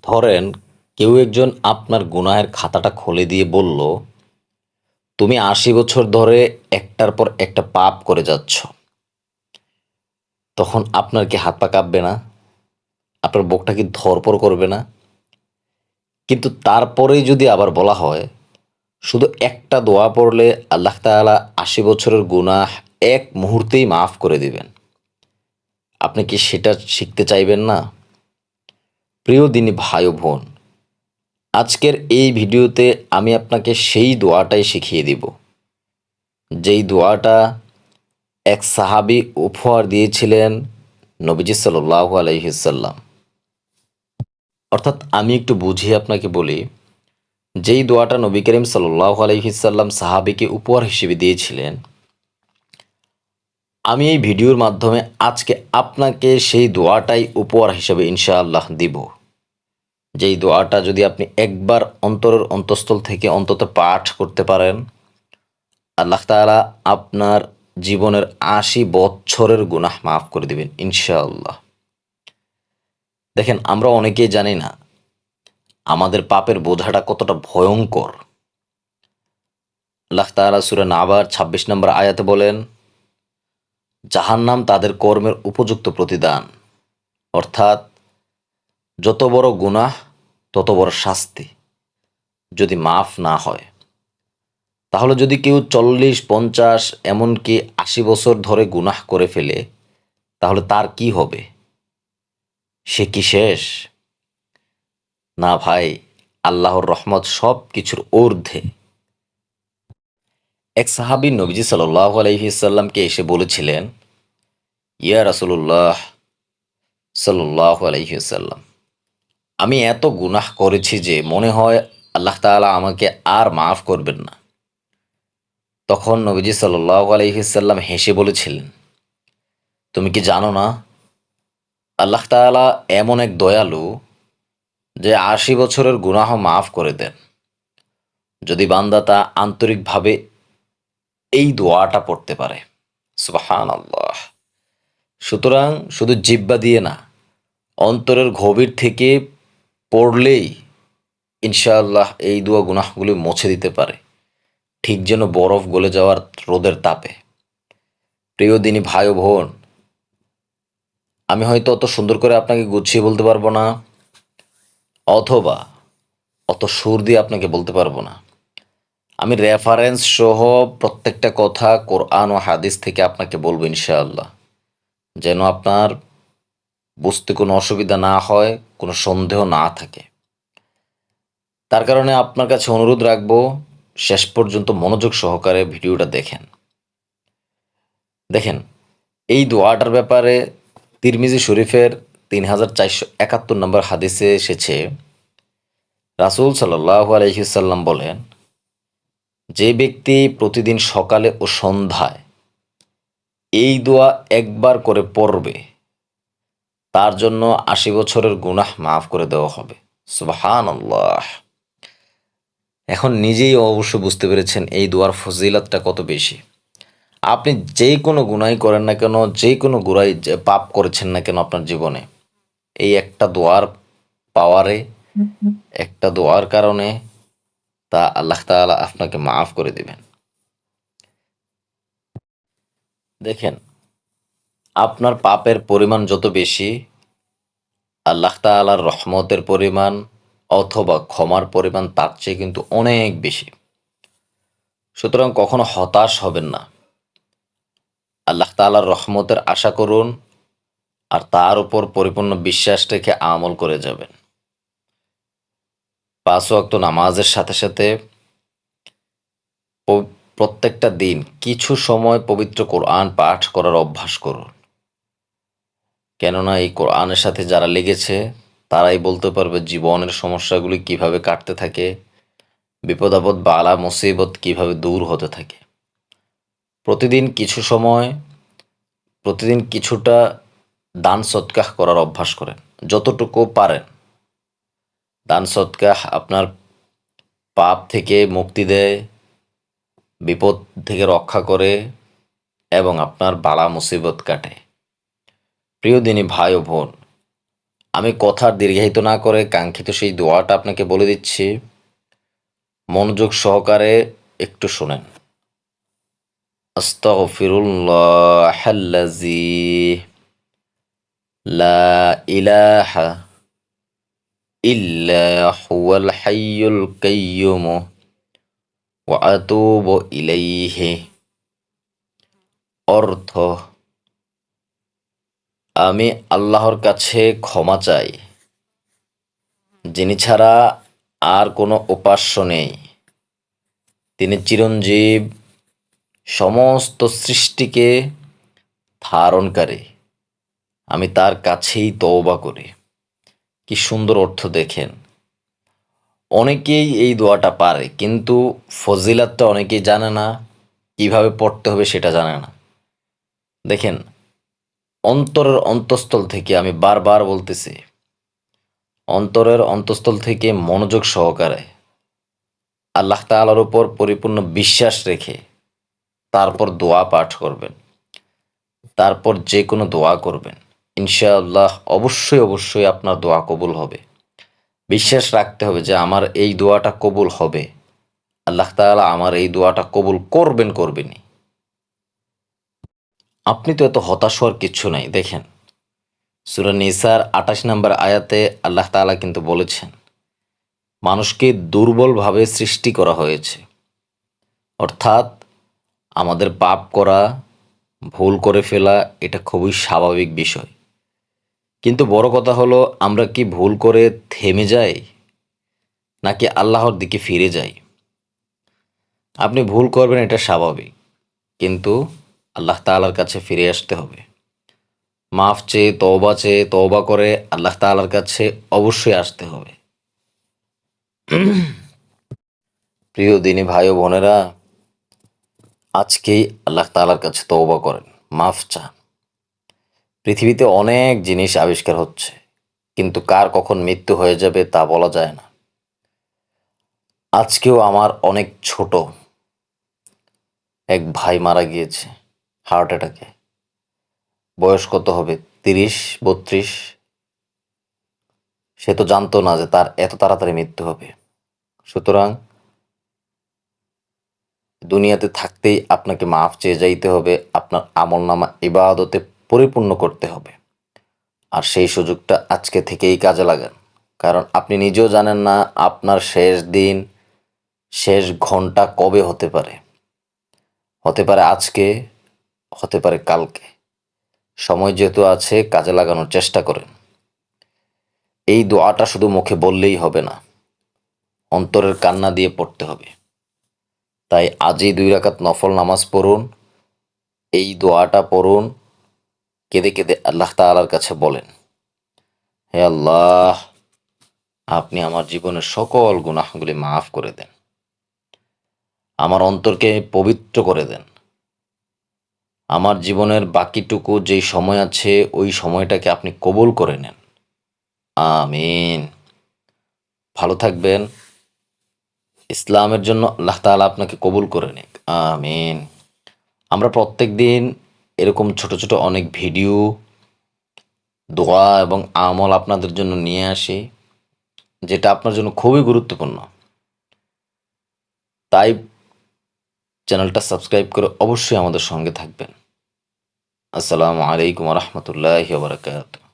ধরেন কেউ একজন আপনার গুনাহের খাতাটা খুলে দিয়ে বলল, তুমি ৮০ বছর ধরে একটার পর একটা পাপ করে যাচ্ছ। তখন আপনার কি হাত পা কাঁপবে না? আপনার বুকটা কি ধড়ফড় করবে না? কিন্তু তারপরেই যদি আবার বলা হয়, শুধু একটা দোয়া পড়লে আল্লাহ তাআলা ৮০ বছরের গুনাহ এক মুহূর্তেই মাফ করে দিবেন, আপনি কি সেটা শিখতে চাইবেন না? প্রিয় দিনী ভাই ও বোন, আজকের এই ভিডিওতে আমি আপনাকে সেই দোয়াটাই শিখিয়ে দিব, যেই দোয়াটা এক সাহাবী উপহার দিয়েছিলেন নবীজি সাল্লাল্লাহু আলাইহি ওয়াসাল্লাম। অর্থাৎ আমি একটু বুঝিয়ে আপনাকে বলি, যেই দোয়াটা নবী করিম সাল্লাল্লাহু আলাইহি ওয়াসাল্লাম সাহাবীকে উপহার হিসেবে দিয়েছিলেন, আমি এই ভিডিওর মাধ্যমে আজকে আপনাকে সেই দোয়াটাই উপহার হিসেবে ইনশাআল্লাহ দিব। যেই দোয়াটা যদি আপনি একবার অন্তরের অন্তঃস্থল থেকে অন্তত পাঠ করতে পারেন, আল্লাহ তাআলা আপনার জীবনের ৮০ বছরের গুনাহ মাফ করে দিবেন ইনশাআল্লাহ। দেখেন, আমরা অনেকেই জানি না আমাদের পাপের বোঝাটা কতটা ভয়ঙ্কর। আল্লাহ তাআলা সূরা নাবার ২৬ নম্বর আয়াতে বলেন, জাহান্নাম তাদের কর্মের উপযুক্ত প্রতিদান। অর্থাৎ যত বড় গুনাহ তত বড় শাস্তি যদি মাফ না হয়। তাহলে যদি কেউ ৪০, ৫০, এমনকি ৮০ বছর ধরে গুনাহ করে ফেলে, তাহলে তার কি হবে? সে কি শেষ? না ভাই, আল্লাহর রহমত সব কিছুর ঊর্ধ্বে। এক সাহাবী নবীজি সাল্লাল্লাহু আলাইহি সাল্লামকে এসে বলেছিলেন, ইয়া রাসূলুল্লাহ সাল্লাল্লাহু আলাইহি সাল্লাম, আমি এত গুনাহ করেছি যে মনে হয় আল্লাহ তাআলা আমাকে আর মাফ করবেন না। তখন নবীজি সাল্লাল্লাহু আলাইহি সাল্লাম হেসে বলেছিলেন, তুমি কি জানো না আল্লাহ তাআলা এমন এক দয়ালু যে ৮০ বছরের গুনাহ মাফ করে দেন, যদি বান্দা তা আন্তরিকভাবে এই দোয়াটা পড়তে পারে। সুবহানাল্লাহ। সুতরাং শুধু জিহ্বা দিয়ে না, অন্তরের গভীর থেকে পড়লেই ইনশাআল্লাহ এই দোয়া গুনাহগুলি মুছে দিতে পারে, ঠিক যেন বরফ গলে যাওয়ার রোদের তাপে। প্রিয় দিনী ভাই ও বোন, আমি হয়তো অত সুন্দর করে আপনাকে গুছিয়ে বলতে পারবো না, অথবা অত সুর দিয়ে আপনাকে বলতে পারবো না। আমি রেফারেন্স সহ প্রত্যেকটা কথা কোরআন ও হাদিস থেকে আপনাকে বলবো ইনশাআল্লাহ, যেন আপনার বুঝতে কোনো অসুবিধা না হয়, কোনো সন্দেহ না থাকে। তার কারণে আপনার কাছে অনুরোধ রাখবো, শেষ পর্যন্ত মনোযোগ সহকারে ভিডিওটা দেখেন। দেখেন, এই দোয়াটার ব্যাপারে তিরমিজি শরীফের ৩৪৭১ নম্বর হাদিসে এসেছে, রাসূল সাল্লাল্লাহু আলাইহি সাল্লাম বলেন, যে ব্যক্তি প্রতিদিন সকালে ও সন্ধ্যায় এই দোয়া একবার করে পড়বে, তার জন্য ৮০ বছরের গুনাহ মাফ করে দেওয়া হবে। সুবহানাল্লাহ। এখন নিজেই অবশ্য বুঝতে পেরেছেন এই দোয়ার ফজিলতটা কত বেশি। আপনি যেই কোনো গুনাহই করেন না কেন, যেই কোনো পাপ করেছেন না কেন আপনার জীবনে, এই একটা দোয়ার পাওয়ারে, একটা দোয়ার কারণে তা আল্লাহ তাআলা আপনাকে মাফ করে দিবেন। দেখেন, আপনার পাপের পরিমাণ যত বেশি, আল্লাহ তাআলার রহমতের পরিমাণ অথবা ক্ষমার পরিমাণ তার চেয়ে কিন্তু অনেক বেশি। সুতরাং কখনো হতাশ হবেন না। আল্লাহ তাআলার রহমতের আশা করুন, আর তার উপর পরিপূর্ণ বিশ্বাস রেখে আমল করে যাবেন। ৫ ওয়াক্ত নামাজের সাথে সাথে প্রত্যেকটা দিন কিছু সময় পবিত্র কোরআন পাঠ করার অভ্যাস করুন। কেননা এই কোরআনের সাথে যারা লেগেছে, তারাই বলতে পারবে জীবনের সমস্যাগুলি কিভাবে কাটতে থাকে, বিপদ আপদ বালা মুসিবত কিভাবে দূর হতে থাকে। প্রতিদিন কিছু সময়, প্রতিদিন কিছুটা দান সদকাহ করার অভ্যাস করেন, যতটুকু পারেন। দান সদকাহ আপনার পাপ থেকে মুক্তি দেয়, বিপদ থেকে রক্ষা করে এবং আপনার বালা মুসিবত কাটে। প্রিয় দিনী ভাই ও বোন, আমি কথা দীর্ঘায়িত না করে কাঙ্ক্ষিত সেই দোয়াটা আপনাকে বলে দিচ্ছি, মনোযোগ সহকারে একটু শোনেন। আস্তাগফিরুল্লাহাল্লাযী লা ইলাহা ইল্লা হুয়াল হাইয়ুল কাইয়্যুম ওয়া আতুবু ইলাইহি। অর্থ: আমি আল্লাহর কাছে ক্ষমা চাই, যিনি ছাড়া আর কোনো উপাস্য নেই। তিনি চিরঞ্জীব, সমস্ত সৃষ্টিকে ধারণকারী। আমি তার কাছেই তওবা করি। কি সুন্দর অর্থ দেখেন। অনেকেই এই দোয়াটা পারে, কিন্তু ফজিলাতটা অনেকেই জানে না, কিভাবে পড়তে হবে সেটা জানে না। দেখেন, অন্তরের অন্তঃস্থল থেকে আমি বারবার বলতেছি, অন্তরের অন্তঃস্থল থেকে মনোযোগ সহকারে আল্লাহ তাআলার উপর পরিপূর্ণ বিশ্বাস রেখে তারপর দোয়া পাঠ করবেন, তারপর যে কোনো দোয়া করবেন। ইনশাআল্লাহ অবশ্যই অবশ্যই আপনার দোয়া কবুল হবে। বিশ্বাস রাখতে হবে যে আমার এই দোয়াটা কবুল হবে, আল্লাহ তাআলা আমার এই দোয়াটা কবুল করবেনই। আপনি তো এত হতাশ হওয়ার কিচ্ছু নাই। দেখেন, সূরা নিসার ২৮ নম্বর আয়াতে আল্লাহ তাআলা কিন্তু বলেছেন, মানুষকে দুর্বলভাবে সৃষ্টি করা হয়েছে। অর্থাৎ আমাদের পাপ করা, ভুল করে ফেলা এটা খুবই স্বাভাবিক বিষয়। কিন্তু বড় কথা হলো, আমরা কি ভুল করে থেমে যাই, নাকি আল্লাহর দিকে ফিরে যাই? আপনি ভুল করবেন, এটা স্বাভাবিক, কিন্তু আল্লাহ তাআলার কাছে ফিরে আসতে হবে। মাফ চেয়ে তওবা করে আল্লাহ তাআলার কাছে অবশ্যই আসতে হবে। প্রিয় দিনী ভাই ও বোনেরা, আজকেই আল্লাহ তাআলার কাছে তওবা করেন, মাফ চান। পৃথিবীতে অনেক জিনিস আবিষ্কার হচ্ছে, কিন্তু কার কখন মৃত্যু হয়ে যাবে তা বলা যায় না। আজকেও আমার অনেক ছোট এক ভাই মারা গিয়েছে হার্ট অ্যাটাকে। বয়স কত হবে, ৩০-৩২। সে তো জানতো না যে তার এত তাড়াতাড়ি মৃত্যু হবে। সুতরাং দুনিয়াতে থাকতেই আপনাকে মাফ চেয়ে যাইতে হবে, আপনার আমলনামা ইবাদতে পরিপূর্ণ করতে হবে। আর সেই সুযোগটা আজকে থেকেই কাজে লাগান, কারণ আপনি নিজেও জানেন না আপনার শেষ দিন, শেষ ঘন্টা কবে হতে পারে। হতে পারে আজকে, হতে পারে কালকে। সময় যেহেতু আছে, কাজে লাগানোর চেষ্টা করেন। এই দোয়াটা শুধু মুখে বললেই হবে না, অন্তরের কান্না দিয়ে পড়তে হবে। তাই আজই ২ রাকাত নফল নামাজ পড়ুন, এই দোয়াটা পড়ুন, কেঁদে কেঁদে আল্লাহ তাআলার কাছে বলেন, হে আল্লাহ, আপনি আমার জীবনের সকল গুনাহগুলি মাফ করে দেন, আমার অন্তরকে পবিত্র করে দেন। আমার জীবনের বাকিটুকু যেই সময় আছে, ওই সময়টাকে আপনি কবুল করে নেন। আমিন। ভালো থাকবেন। ইসলামের জন্য আল্লাহ তাআলা আপনাকে কবুল করে নিক। আমিন। আমরা প্রত্যেকদিন এরকম ছোট ছোট অনেক ভিডিও, দোয়া এবং আমল আপনাদের জন্য নিয়ে আসি, যেটা আপনার জন্য খুবই গুরুত্বপূর্ণ। তাই চ্যানেলটা সাবস্ক্রাইব করে অবশ্যই আমাদের সঙ্গে থাকবেন। আসসালামু আলাইকুম ওয়া রাহমাতুল্লাহি ওয়া বারাকাতুহু।